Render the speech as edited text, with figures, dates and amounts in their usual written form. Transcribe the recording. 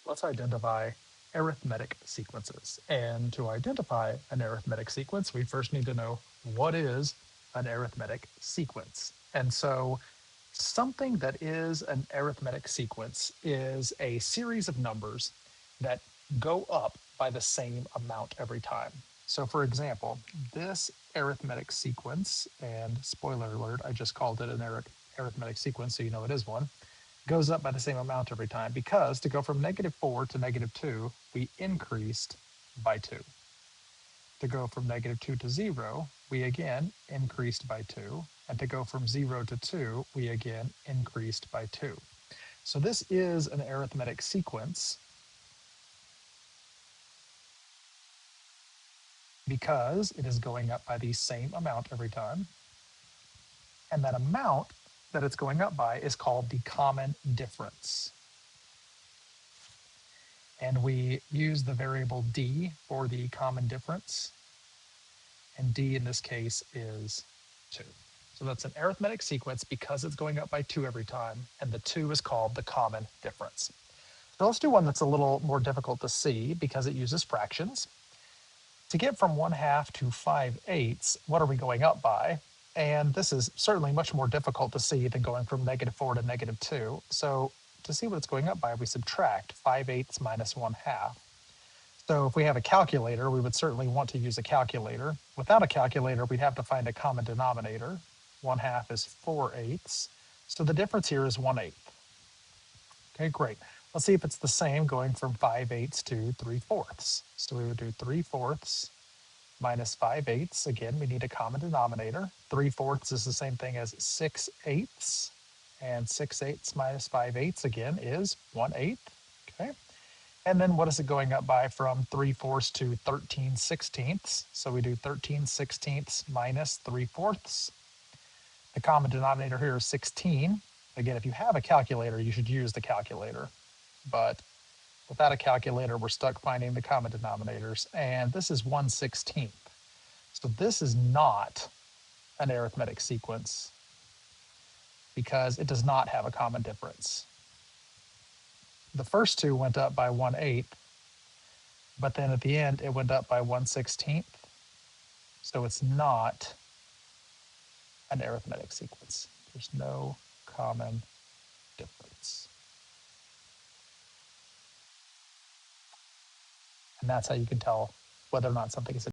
let's identify arithmetic sequences. And to identify an arithmetic sequence, we first need to know what is an arithmetic sequence. And so something that is an arithmetic sequence is a series of numbers that go up by the same amount every time. So for example, this arithmetic sequence, and spoiler alert, I just called it an arithmetic sequence, so you know it is one, goes up by the same amount every time because to go from -4 to -2, we increased by 2. To go from -2 to 0, we again increased by 2. And to go from 0 to 2, we again increased by 2. So this is an arithmetic sequence because it is going up by the same amount every time. And that amount that it's going up by is called the common difference. And we use the variable d for the common difference. And d in this case is 2. So that's an arithmetic sequence because it's going up by 2 every time, and the 2 is called the common difference. So let's do one that's a little more difficult to see because it uses fractions. To get from 1/2 to 5/8, what are we going up by? And this is certainly much more difficult to see than going from -4 to -2. So to see what it's going up by, we subtract 5/8 minus 1/2. So if we have a calculator, we would certainly want to use a calculator. Without a calculator, we'd have to find a common denominator. 1/2 is 4/8. So the difference here is 1/8. Okay, great. Let's see if it's the same going from 5/8 to 3/4. So we would do 3/4 minus 5/8. Again, we need a common denominator. 3/4 is the same thing as 6/8. And 6/8 minus 5/8 again is 1/8. Okay. And then what is it going up by from 3/4 to 13/16? So we do 13/16 minus 3/4. The common denominator here is 16. Again, if you have a calculator, you should use the calculator. But without a calculator, we're stuck finding the common denominators. And this is 1/16. So this is not an arithmetic sequence because it does not have a common difference. The first two went up by 1/8, but then at the end, it went up by 1/16. So it's not an arithmetic sequence. There's no common difference. And that's how you can tell whether or not something is